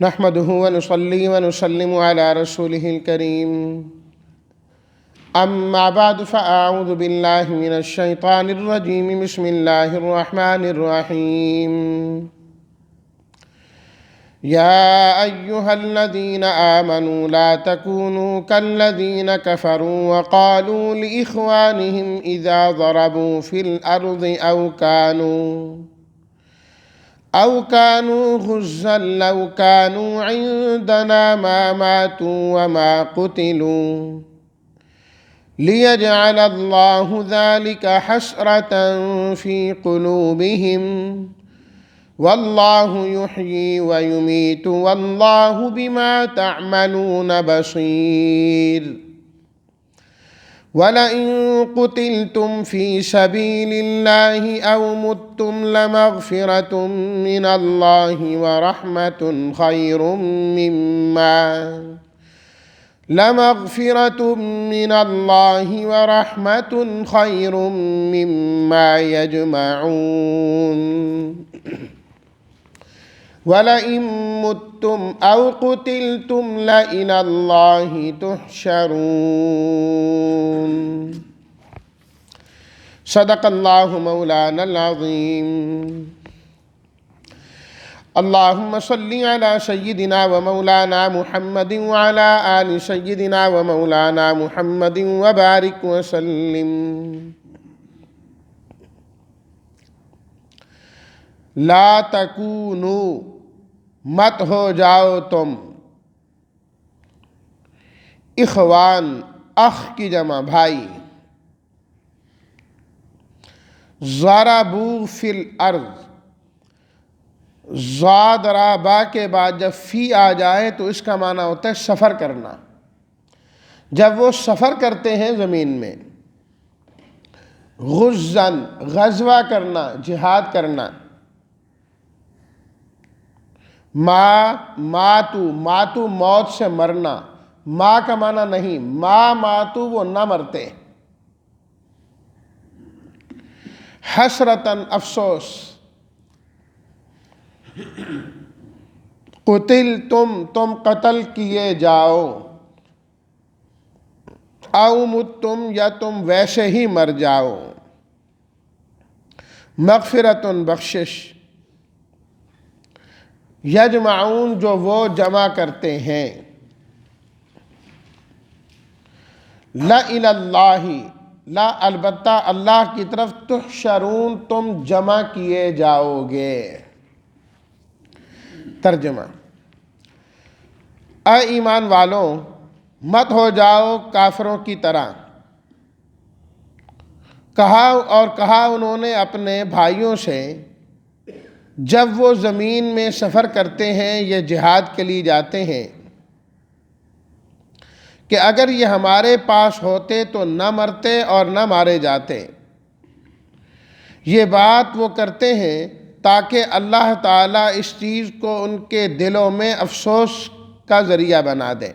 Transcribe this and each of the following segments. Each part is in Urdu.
نحمده ونصلي ونسلم على رسوله الكريم أما بعد فأعوذ بالله من الشيطان الرجيم بسم الله الرحمن الرحيم يا أيها الذين آمنوا لا تكونوا كالذين كفروا وقالوا لإخوانهم إذا ضربوا في الأرض أو كانوا غزا لو كانوا عندنا ما ماتوا وما قتلوا ليجعل الله ذلك حسرة في قلوبهم والله يحيي ويميت والله بما تعملون بصير ولئن قتلتم في سبيل الله أو متم لمغفرة من الله ورحمة خير مما يجمعون ولئن متم أو قتلتم لإلى الله تحشرون صدق الله مولانا العظيم اللهم صل على سيدنا ومولانا محمد وعلى آل سيدنا ومولانا محمد وبارك وسلم لا تکونو مت ہو جاؤ تم اخوان اخ کی جمع بھائی ضربوا فی الارض ضاد را با کے بعد جب فی آ جائے تو اس کا معنی ہوتا ہے سفر کرنا. جب وہ سفر کرتے ہیں زمین میں غزن غزوہ کرنا جہاد کرنا ماتو موت سے مرنا ماں کا معنی نہیں ماتو وہ نہ مرتے حسرتاً افسوس قتل تم قتل کیے جاؤ او متم یا تم ویسے ہی مر جاؤ مغفرتن بخشش یجمعون جو وہ جمع کرتے ہیں لَإِلَى لا البتہ اللہ کی طرف تحشرون تم جمع کیے جاؤ گے. ترجمہ اے ایمان والوں مت ہو جاؤ کافروں کی طرح. کہا انہوں نے اپنے بھائیوں سے جب وہ زمین میں سفر کرتے ہیں یا جہاد کے لیے جاتے ہیں کہ اگر یہ ہمارے پاس ہوتے تو نہ مرتے اور نہ مارے جاتے. یہ بات وہ کرتے ہیں تاکہ اللہ تعالیٰ اس چیز کو ان کے دلوں میں افسوس کا ذریعہ بنا دے.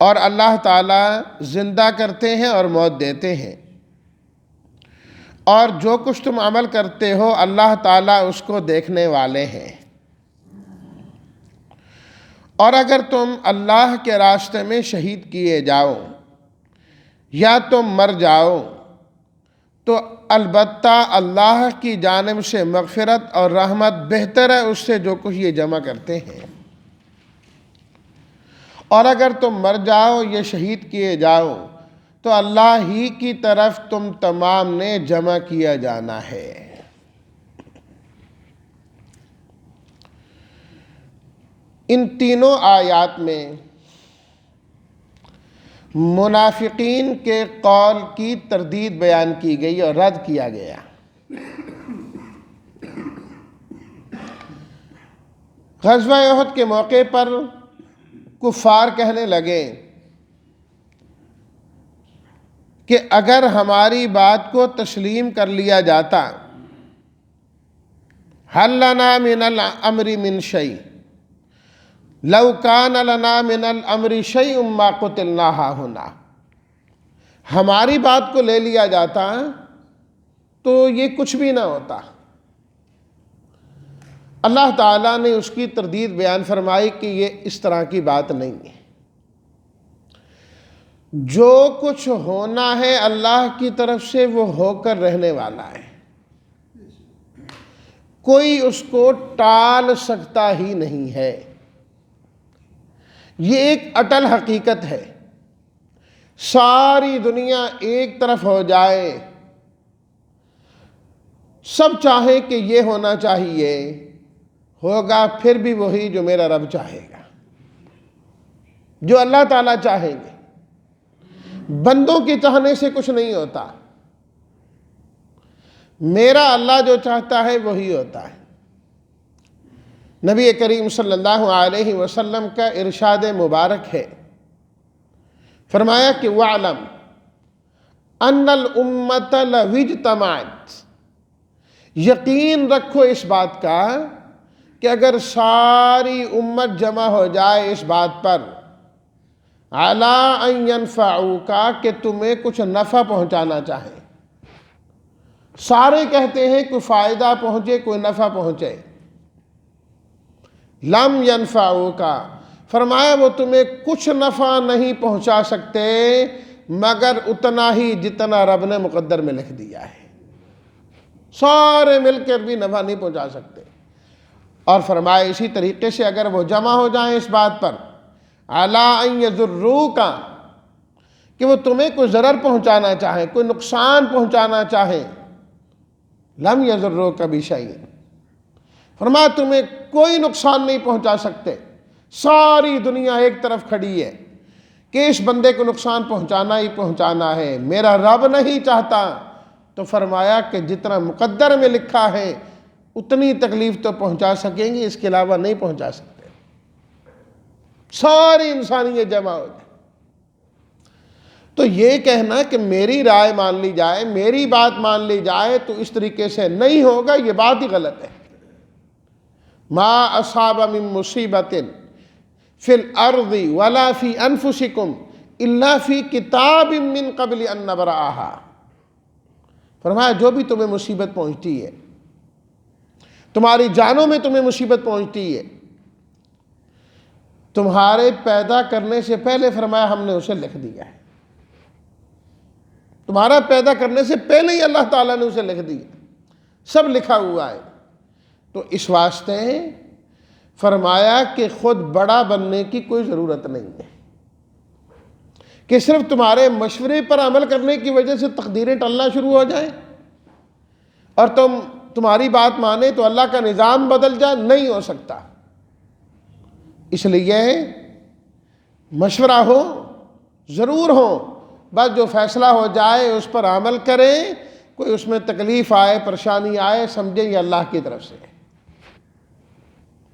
اور اللہ تعالیٰ زندہ کرتے ہیں اور موت دیتے ہیں اور جو کچھ تم عمل کرتے ہو اللہ تعالیٰ اس کو دیکھنے والے ہیں. اور اگر تم اللہ کے راستے میں شہید کیے جاؤ یا تم مر جاؤ تو البتہ اللہ کی جانب سے مغفرت اور رحمت بہتر ہے اس سے جو کچھ یہ جمع کرتے ہیں. اور اگر تم مر جاؤ یا شہید کیے جاؤ تو اللہ ہی کی طرف تم تمام نے جمع کیا جانا ہے. ان تینوں آیات میں منافقین کے قول کی تردید بیان کی گئی اور رد کیا گیا. غزوہ احد کے موقع پر کفار کہنے لگے کہ اگر ہماری بات کو تسلیم کر لیا جاتا حل لنا من الامر من شیء لو کان لنا من الامر شیء ما قتلنا ہاہنا. ہماری بات کو لے لیا جاتا تو یہ کچھ بھی نہ ہوتا. اللہ تعالیٰ نے اس کی تردید بیان فرمائی کہ یہ اس طرح کی بات نہیں ہے۔ جو کچھ ہونا ہے اللہ کی طرف سے وہ ہو کر رہنے والا ہے، کوئی اس کو ٹال سکتا ہی نہیں ہے۔ یہ ایک اٹل حقیقت ہے۔ ساری دنیا ایک طرف ہو جائے، سب چاہیں کہ یہ ہونا چاہیے، ہوگا پھر بھی وہی جو میرا رب چاہے گا، جو اللہ تعالیٰ چاہیں گے۔ بندوں کے چاہنے سے کچھ نہیں ہوتا، میرا اللہ جو چاہتا ہے وہی ہوتا ہے۔ نبی کریم صلی اللہ علیہ وسلم کا ارشاد مبارک ہے، فرمایا کہ وَعْلَمْ أَنَّ الْأُمَّةَ لَوْ اجْتَمَعَتْ، یقین رکھو اس بات کا کہ اگر ساری امت جمع ہو جائے اس بات پر عَلَىٰ أَن يَنْفَعُوكَ، کہ تمہیں کچھ نفع پہنچانا چاہے، سارے کہتے ہیں کوئی فائدہ پہنچے کوئی نفع پہنچے، لم ينفعوك، فرمایا وہ تمہیں کچھ نفع نہیں پہنچا سکتے مگر اتنا ہی جتنا رب نے مقدر میں لکھ دیا ہے، سارے مل کر بھی نفع نہیں پہنچا سکتے۔ اور فرمایا اسی طریقے سے اگر وہ جمع ہو جائیں اس بات پر عَلَىٰ أَن يَضُرُّوكَ، کہ وہ تمہیں کوئی ضرر پہنچانا چاہیں، کوئی نقصان پہنچانا چاہیں، لم يَضُرُّوكَ بِشَيْءٍ، فرمایا تمہیں کوئی نقصان نہیں پہنچا سکتے۔ ساری دنیا ایک طرف کھڑی ہے کہ اس بندے کو نقصان پہنچانا ہی پہنچانا ہے، میرا رب نہیں چاہتا، تو فرمایا کہ جتنا مقدر میں لکھا ہے اتنی تکلیف تو پہنچا سکیں گے، اس کے علاوہ نہیں پہنچا سکتے۔ ساری انسانیت جمع ہو جائے تو یہ کہنا کہ میری رائے مان لی جائے، میری بات مان لی جائے تو اس طریقے سے نہیں ہوگا، یہ بات ہی غلط ہے۔ ما اصاب من مصیبت فی الارض ولا فی انفسکم الا فی کتاب من قبل ان نبرأہا، فرمایا جو بھی تمہیں مصیبت پہنچتی ہے، تمہاری جانوں میں تمہیں مصیبت پہنچتی ہے، تمہارے پیدا کرنے سے پہلے فرمایا ہم نے اسے لکھ دیا ہے، تمہارا پیدا کرنے سے پہلے ہی اللہ تعالیٰ نے اسے لکھ دیا، سب لکھا ہوا ہے۔ تو اس واسطے فرمایا کہ خود بڑا بننے کی کوئی ضرورت نہیں ہے کہ صرف تمہارے مشورے پر عمل کرنے کی وجہ سے تقدیریں ٹلنا شروع ہو جائیں اور تمہاری بات مانے تو اللہ کا نظام بدل جائے، نہیں ہو سکتا۔ اس لیے مشورہ ہو ضرور ہو، بس جو فیصلہ ہو جائے اس پر عمل کریں، کوئی اس میں تکلیف آئے پریشانی آئے سمجھیں یہ اللہ کی طرف سے ہے،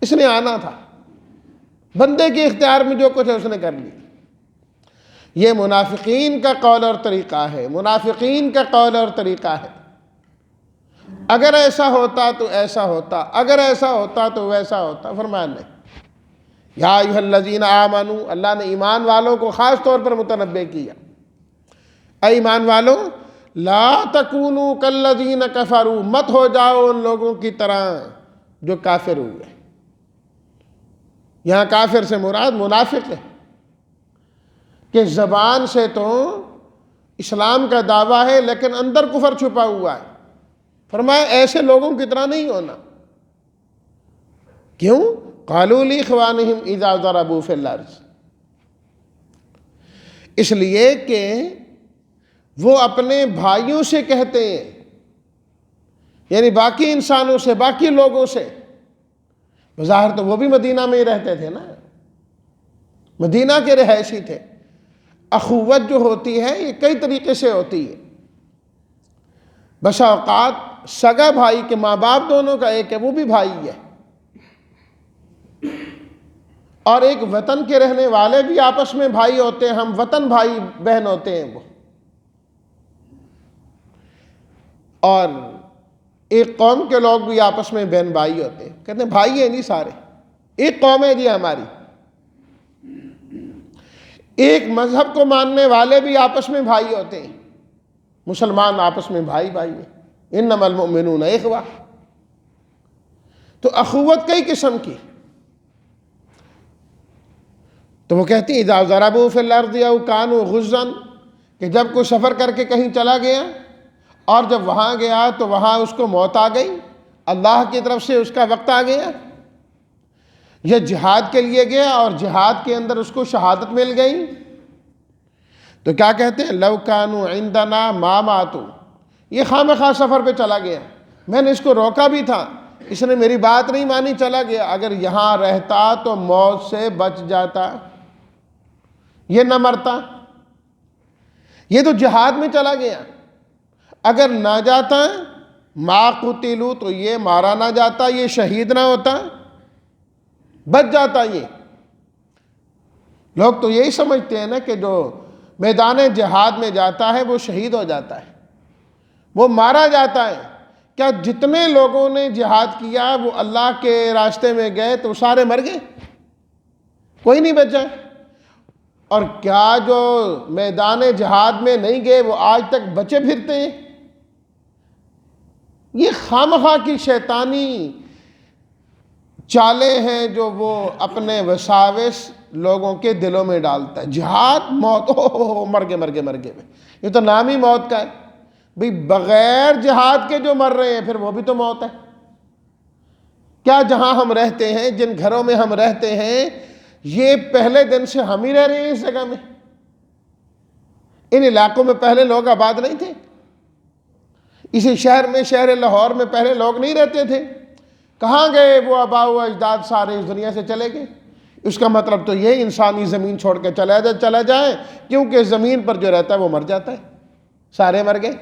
اس نے آنا تھا، بندے کے اختیار میں جو کچھ ہے اس نے کر لی۔ یہ منافقین کا قول اور طریقہ ہے، منافقین کا قول اور طریقہ ہے، اگر ایسا ہوتا تو ایسا ہوتا، اگر ایسا ہوتا تو ویسا ہوتا، فرمایا نہیں۔ یا ایھا الذین آمنوا، اللہ نے ایمان والوں کو خاص طور پر متنبہ کیا، اے ایمان والوں لا تکونوا کالذین کفروا، مت ہو جاؤ ان لوگوں کی طرح جو کافر ہوئے۔ یہاں کافر سے مراد منافق ہے کہ زبان سے تو اسلام کا دعویٰ ہے لیکن اندر کفر چھپا ہوا ہے، فرمایا ایسے لوگوں کی طرح نہیں ہونا۔ کیوں؟ قالوا لاخوانہم اذا ضربوا فی الارض، اس لیے کہ وہ اپنے بھائیوں سے کہتے ہیں، یعنی باقی انسانوں سے، باقی لوگوں سے، بظاہر تو وہ بھی مدینہ میں ہی رہتے تھے نا، مدینہ کے رہائشی تھے۔ اخوت جو ہوتی ہے یہ کئی طریقے سے ہوتی ہے، بسا اوقات سگا بھائی کے ماں باپ دونوں کا ایک ہے، وہ بھی بھائی ہے، اور ایک وطن کے رہنے والے بھی آپس میں بھائی ہوتے ہیں، ہم وطن بھائی بہن ہوتے ہیں وہ، اور ایک قوم کے لوگ بھی آپس میں بہن بھائی ہوتے ہیں، کہتے ہیں بھائی ہیں نہیں سارے، ایک قوم ہے جی ہماری، ایک مذہب کو ماننے والے بھی آپس میں بھائی ہوتے ہیں، مسلمان آپس میں بھائی بھائی ہیں، انما المؤمنون اخوہ۔ تو اخوت کئی قسم کی. تو وہ کہتی ہیں اذا ضربوا فی الارض او کانوا غزا، کہ جب کوئی سفر کر کے کہیں چلا گیا اور جب وہاں گیا تو وہاں اس کو موت آ گئی، اللہ کی طرف سے اس کا وقت آ گیا، یہ جہاد کے لیے گیا اور جہاد کے اندر اس کو شہادت مل گئی، تو کیا کہتے ہیں لو کانوا عندنا ما ماتوا، یہ خواہ سفر پہ چلا گیا، میں نے اس کو روکا بھی تھا، اس نے میری بات نہیں مانی، چلا گیا، اگر یہاں رہتا تو موت سے بچ جاتا، یہ نہ مرتا. یہ تو جہاد میں چلا گیا، اگر نہ جاتا ما قتلوا تو یہ مارا نہ جاتا، یہ شہید نہ ہوتا، بچ جاتا. یہ لوگ تو یہی سمجھتے ہیں نا کہ جو میدان جہاد میں جاتا ہے وہ شہید ہو جاتا ہے، وہ مارا جاتا ہے. کیا جتنے لوگوں نے جہاد کیا وہ اللہ کے راستے میں گئے تو سارے مر گئے؟ کوئی نہیں بچا. اور کیا جو میدان جہاد میں نہیں گئے وہ آج تک بچے پھرتے ہیں؟ یہ خامخواہ کی شیطانی چالیں ہیں جو وہ اپنے وساوس لوگوں کے دلوں میں ڈالتا ہے. جہاد موت، مر گئے، یہ تو نام ہی موت کا ہے. بھئی بغیر جہاد کے جو مر رہے ہیں پھر وہ بھی تو موت ہے. کیا جہاں ہم رہتے ہیں، جن گھروں میں ہم رہتے ہیں، یہ پہلے دن سے ہم ہی رہ رہے ہیں اس جگہ میں؟ ان علاقوں میں پہلے لوگ آباد نہیں تھے؟ اسی شہر میں، شہر لاہور میں پہلے لوگ نہیں رہتے تھے؟ کہاں گئے وہ آباء و اجداد؟ سارے اس دنیا سے چلے گئے. اس کا مطلب تو یہ انسانی زمین چھوڑ کے چلا جائے، کیونکہ زمین پر جو رہتا ہے وہ مر جاتا ہے. سارے مر گئے.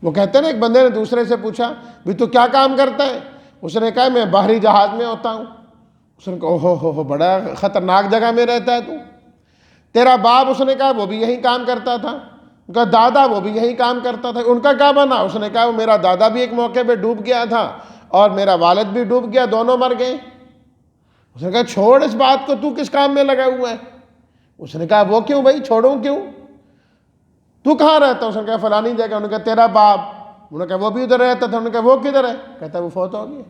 وہ کہتے ہیں نا، ایک بندے نے دوسرے سے پوچھا بھی تو کیا کام کرتا ہے؟ اس نے کہا میں باہری جہاز میں ہوتا ہوں. اس نے کہا ہو بڑا خطرناک جگہ میں رہتا ہے تو. تیرا باپ، اس نے کہا وہ بھی یہی کام کرتا تھا. ان کا دادا، وہ بھی یہی کام کرتا تھا. ان کا کیا بنا؟ اس نے کہا میرا دادا بھی ایک موقع پہ ڈوب گیا تھا اور میرا والد بھی ڈوب گیا، دونوں مر گئے. اس نے کہا چھوڑ اس بات کو، تو کس کام میں لگا ہوا ہے؟ اس نے کہا وہ کیوں بھائی، چھوڑوں کیوں؟ تو کہاں رہتا؟ اس نے کہا فلانی جگہ. انہوں نے کہا تیرا باپ؟ انہوں نے کہا وہ بھی ادھر رہتا تھا. انہوں نے کہا وہ کدھر ہے؟ کہتا ہے وہ فوت ہو گیا.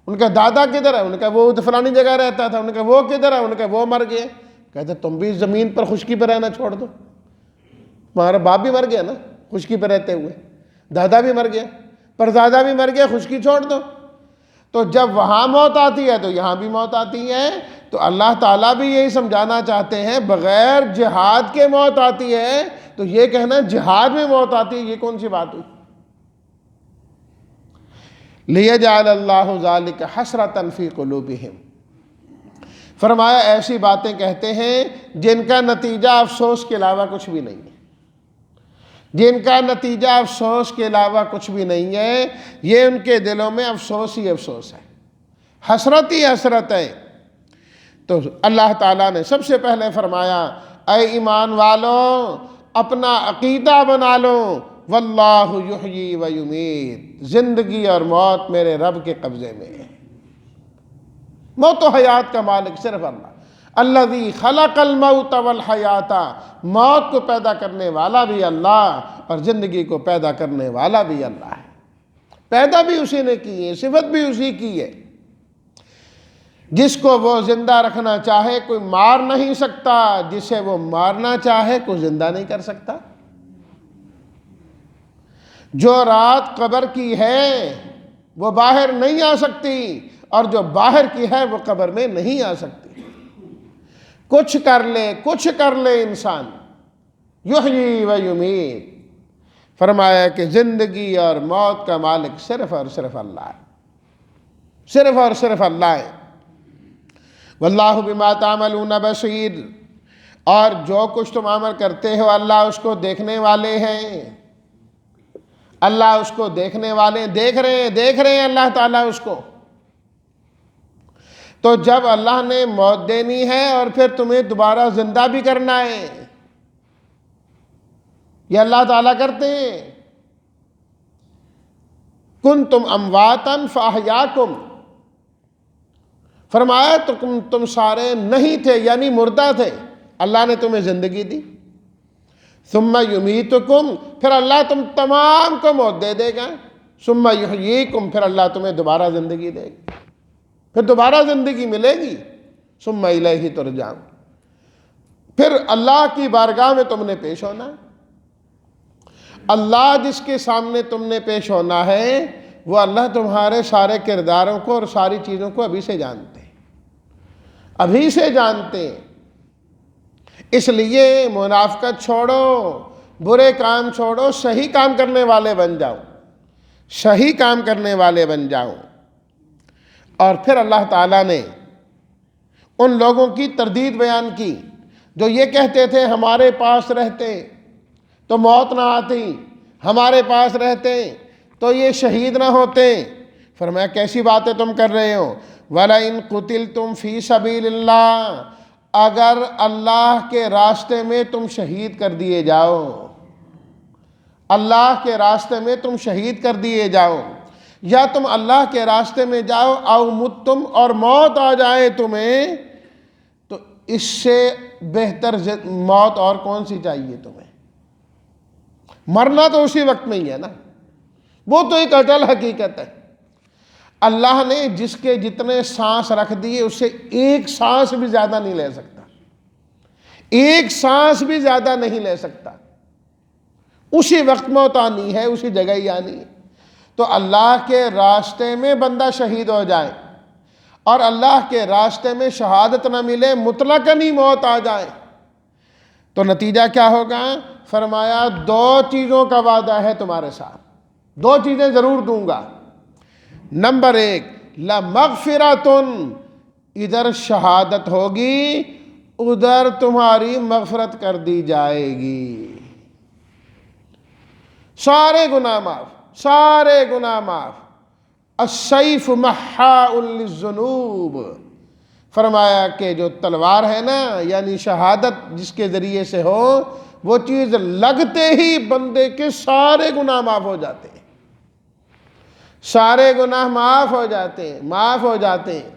ان کا دادا کدھر ہے؟ انہوں نے کہا وہ فلانی جگہ رہتا تھا. انہوں نے کہا وہ کدھر ہے؟ انہوں نے کہا وہ مر گئے. کہتے تم بھی زمین پر خشکی پہ رہنا چھوڑ دو. تمہارا باپ بھی مر گیا نا خشکی پہ رہتے ہوئے، دادا بھی مر گیا، پردادا بھی مر گیا، خشکی چھوڑ دو. تو جب وہاں موت آتی ہے تو یہاں بھی موت آتی ہے. تو اللہ تعالیٰ بھی یہی سمجھانا چاہتے ہیں بغیر جہاد کے موت آتی ہے، تو یہ کہنا جہاد میں موت آتی ہے، یہ کون سی بات ہوئی؟ لِيَجْعَلَ اللَّهُ ذَلِكَ حَسْرَةً فِي قُلُوبِهِمْ. فرمایا ایسی باتیں کہتے ہیں جن کا نتیجہ افسوس کے علاوہ کچھ بھی نہیں ہے. جن کا نتیجہ افسوس کے علاوہ کچھ بھی نہیں ہے، یہ ان کے دلوں میں افسوس ہی افسوس ہے، حسرت ہی حسرت ہے. تو اللہ تعالیٰ نے سب سے پہلے فرمایا اے ایمان والو اپنا عقیدہ بنا لو، واللہ یحیی و یمیت، زندگی اور موت میرے رب کے قبضے میں ہے. موت و حیات کا مالک صرف اللہ. الذی خلق الموت والحیات، موت کو پیدا کرنے والا بھی اللہ اور زندگی کو پیدا کرنے والا بھی اللہ ہے. پیدا بھی اسی نے کی ہے، صفت بھی اسی کی ہے. جس کو وہ زندہ رکھنا چاہے کوئی مار نہیں سکتا، جسے وہ مارنا چاہے کوئی زندہ نہیں کر سکتا. جو رات قبر کی ہے وہ باہر نہیں آ سکتی، اور جو باہر کی ہے وہ قبر میں نہیں آ سکتی. کچھ کر لے انسان، یحیی و یمیت. فرمایا کہ زندگی اور موت کا مالک صرف اور صرف اللہ ہے، صرف اور صرف اللہ ہے. واللہ بما تعملون بصیر، اور جو کچھ تم عمل کرتے ہو اللہ اس کو دیکھنے والے ہیں. اللہ اس کو دیکھنے والے، دیکھ رہے ہیں اللہ تعالیٰ اس کو. تو جب اللہ نے موت دینی ہے اور پھر تمہیں دوبارہ زندہ بھی کرنا ہے، یہ اللہ تعالیٰ کرتے ہیں. کنتم امواتا فاحیاکم، فرمایا تم سارے نہیں تھے یعنی مردہ تھے، اللہ نے تمہیں زندگی دی. ثم یمیتکم، پھر اللہ تم تمام کو موت دے گا. ثم یحییکم، پھر اللہ تمہیں دوبارہ زندگی دے گی، پھر دوبارہ زندگی ملے گی، ثم الیہ ترجعون، پھر اللہ کی بارگاہ میں تم نے پیش ہونا ہے۔ اللہ جس کے سامنے تم نے پیش ہونا ہے وہ اللہ تمہارے سارے کرداروں کو اور ساری چیزوں کو ابھی سے جانتے ہیں، ابھی سے جانتے ہیں۔ اس لیے منافقت چھوڑو، برے کام چھوڑو، صحیح کام کرنے والے بن جاؤ، صحیح کام کرنے والے بن جاؤ۔ اور پھر اللہ تعالیٰ نے ان لوگوں کی تردید بیان کی جو یہ کہتے تھے ہمارے پاس رہتے تو موت نہ آتی، ہمارے پاس رہتے تو یہ شہید نہ ہوتے۔ فرمایا کیسی باتیں تم کر رہے ہو؟ وَلَئِن قُتِلْتُمْ فِي سَبِيلِ اللَّهِ، اگر اللہ کے راستے میں تم شہید کر دیے جاؤ، اللہ کے راستے میں تم شہید کر دیے جاؤ، یا تم اللہ کے راستے میں جاؤ، او متم، اور موت آ جائے تمہیں، تو اس سے بہتر موت اور کون سی چاہیے تمہیں؟ مرنا تو اسی وقت میں ہی ہے نا، وہ تو ایک اٹل حقیقت ہے۔ اللہ نے جس کے جتنے سانس رکھ دیے اس سے ایک سانس بھی زیادہ نہیں لے سکتا، ایک سانس بھی زیادہ نہیں لے سکتا، اسی وقت موت آنی ہے، اسی جگہ ہی آنی ہے۔ تو اللہ کے راستے میں بندہ شہید ہو جائے اور اللہ کے راستے میں شہادت نہ ملے، مطلقاً ہی موت آ جائے، تو نتیجہ کیا ہوگا؟ فرمایا دو چیزوں کا وعدہ ہے تمہارے ساتھ، دو چیزیں ضرور دوں گا۔ نمبر ایک، لَمَغْفِرَةٌ، ادھر شہادت ہوگی، ادھر تمہاری مغفرت کر دی جائے گی، سارے گناہ معاف، سارے گناہ معاف۔ السیف محاء للذنوب، فرمایا کہ جو تلوار ہے نا، یعنی شہادت جس کے ذریعے سے ہو، وہ چیز لگتے ہی بندے کے سارے گناہ معاف ہو جاتے ہیں، سارے گناہ معاف ہو جاتے ہیں، معاف ہو جاتے ہیں۔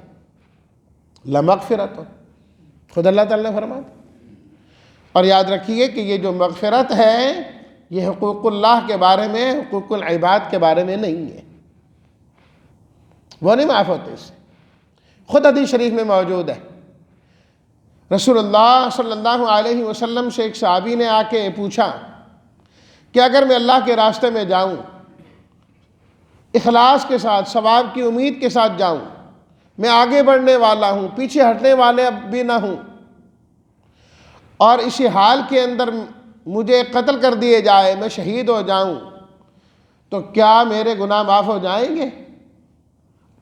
لمغفرت، خود اللہ تعالیٰ نے فرمایا۔ اور یاد رکھیے کہ یہ جو مغفرت ہے یہ حقوق اللہ کے بارے میں، حقوق العباد کے بارے میں نہیں ہے، وہ نہیں معاف ہوتے اس سے۔ خود حدیث شریف میں موجود ہے، رسول اللہ صلی اللہ علیہ وسلم سے ایک صحابی نے آ کے پوچھا کہ اگر میں اللہ کے راستے میں جاؤں، اخلاص کے ساتھ، ثواب کی امید کے ساتھ جاؤں، میں آگے بڑھنے والا ہوں، پیچھے ہٹنے والے اب بھی نہ ہوں، اور اسی حال کے اندر مجھے قتل کر دیے جائے، میں شہید ہو جاؤں، تو کیا میرے گناہ معاف ہو جائیں گے؟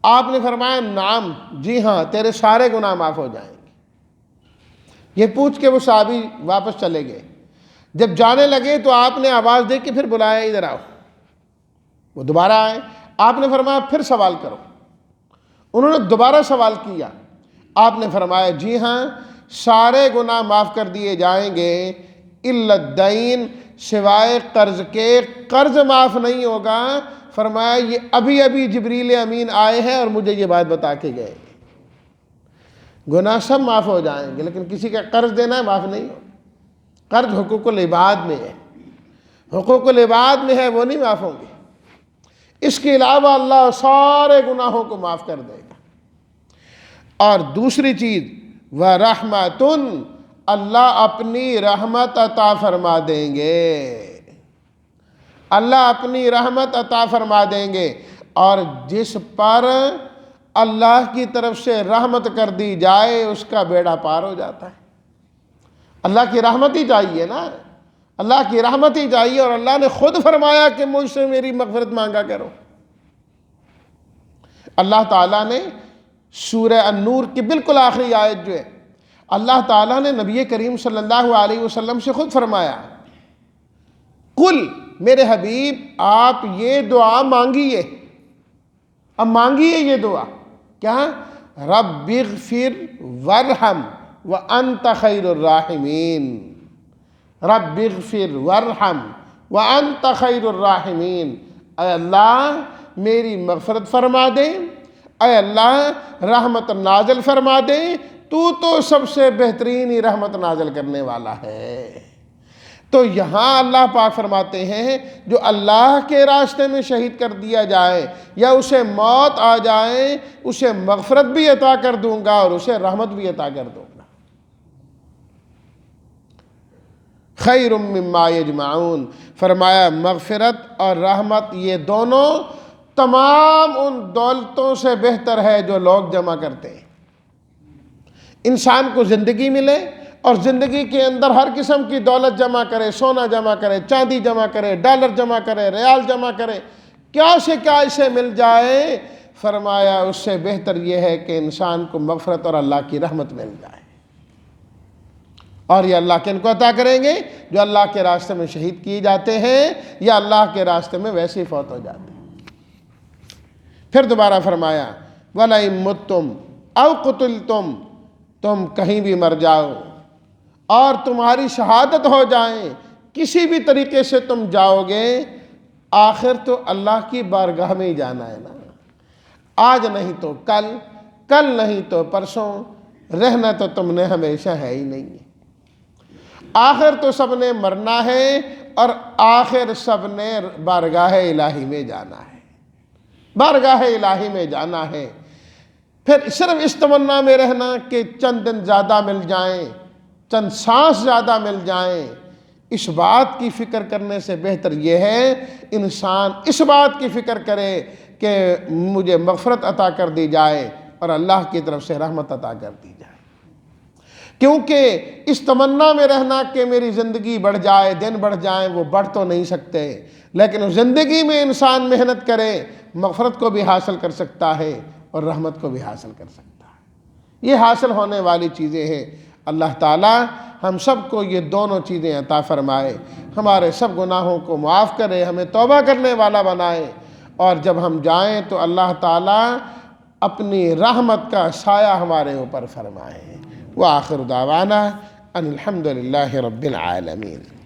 آپ نے فرمایا نعم، جی ہاں، تیرے سارے گناہ معاف ہو جائیں گے۔ یہ پوچھ کے وہ صحابی واپس چلے گئے۔ جب جانے لگے تو آپ نے آواز دے کے پھر بلایا، ادھر آؤ۔ وہ دوبارہ آئے، آپ نے فرمایا پھر سوال کرو۔ انہوں نے دوبارہ سوال کیا، آپ نے فرمایا جی ہاں، سارے گناہ معاف کر دیے جائیں گے، الا الدین، سوائے قرض کے، قرض معاف نہیں ہوگا۔ فرمایا یہ ابھی ابھی جبریل امین آئے ہیں اور مجھے یہ بات بتا کے گئے، گناہ سب معاف ہو جائیں گے لیکن کسی کا قرض دینا ہے معاف نہیں ہوگا۔ قرض حقوق العباد میں ہے، حقوق العباد میں ہے، وہ نہیں معاف ہوں گے۔ اس کے علاوہ اللہ سارے گناہوں کو معاف کر دے گا۔ اور دوسری چیز، وَرَحْمَةٌ، اللہ اپنی رحمت عطا فرما دیں گے، اللہ اپنی رحمت عطا فرما دیں گے۔ اور جس پر اللہ کی طرف سے رحمت کر دی جائے اس کا بیڑا پار ہو جاتا ہے۔ اللہ کی رحمت ہی چاہیے نا، اللہ کی رحمت ہی چاہیے، اور اللہ نے خود فرمایا کہ مجھ سے میری مغفرت مانگا کرو۔ اللہ تعالیٰ نے سورہ النور کی بالکل آخری آیت جو ہے، اللہ تعالیٰ نے نبی کریم صلی اللہ علیہ وسلم سے خود فرمایا، قل، میرے حبیب آپ یہ دعا مانگیے، اب مانگیے یہ دعا، کیا؟ رب اغفر وارحم وانت خیر الراحمین، رب اغفر وارحم وانت خیر الراحمین، اے اللہ میری مغفرت فرما دے، اے اللہ رحمت نازل فرما دے، تو سب سے بہترین ہی رحمت نازل کرنے والا ہے۔ تو یہاں اللہ پاک فرماتے ہیں جو اللہ کے راستے میں شہید کر دیا جائے یا اسے موت آ جائے، اسے مغفرت بھی عطا کر دوں گا اور اسے رحمت بھی عطا کر دوں گا۔ خیر مما یجمعون، فرمایا مغفرت اور رحمت یہ دونوں تمام ان دولتوں سے بہتر ہے جو لوگ جمع کرتے ہیں۔ انسان کو زندگی ملے اور زندگی کے اندر ہر قسم کی دولت جمع کرے، سونا جمع کرے، چاندی جمع کرے، ڈالر جمع کرے، ریال جمع کرے، کیا سے کیا اسے مل جائے، فرمایا اس سے بہتر یہ ہے کہ انسان کو مغفرت اور اللہ کی رحمت مل جائے۔ اور یہ اللہ کن کو عطا کریں گے؟ جو اللہ کے راستے میں شہید کیے جاتے ہیں یا اللہ کے راستے میں ویسے ہی فوت ہو جاتے ہیں۔ پھر دوبارہ فرمایا وَلَئِن مُتُّمْ أَوْ قُتِلْتُمْ، تم کہیں بھی مر جاؤ اور تمہاری شہادت ہو جائیں، کسی بھی طریقے سے تم جاؤ گے، آخر تو اللہ کی بارگاہ میں ہی جانا ہے نا۔ آج نہیں تو کل، کل نہیں تو پرسوں، رہنا تو تم نے ہمیشہ ہے ہی نہیں ہے۔ آخر تو سب نے مرنا ہے اور آخر سب نے بارگاہ الہی میں جانا ہے، بارگاہ الہی میں جانا ہے۔ پھر صرف اس تمنا میں رہنا کہ چند دن زیادہ مل جائیں، چند سانس زیادہ مل جائیں، اس بات کی فکر کرنے سے بہتر یہ ہے انسان اس بات کی فکر کرے کہ مجھے مغفرت عطا کر دی جائے اور اللہ کی طرف سے رحمت عطا کر دی جائے۔ کیونکہ اس تمنا میں رہنا کہ میری زندگی بڑھ جائے، دن بڑھ جائیں، وہ بڑھ تو نہیں سکتے، لیکن اس زندگی میں انسان محنت کرے، مغفرت کو بھی حاصل کر سکتا ہے اور رحمت کو بھی حاصل کر سکتا ہے۔ یہ حاصل ہونے والی چیزیں ہیں۔ اللہ تعالی ہم سب کو یہ دونوں چیزیں عطا فرمائے، ہمارے سب گناہوں کو معاف کرے، ہمیں توبہ کرنے والا بنائے، اور جب ہم جائیں تو اللہ تعالی اپنی رحمت کا سایہ ہمارے اوپر فرمائے۔ وآخر دعوانا ان الحمد للہ رب العالمین۔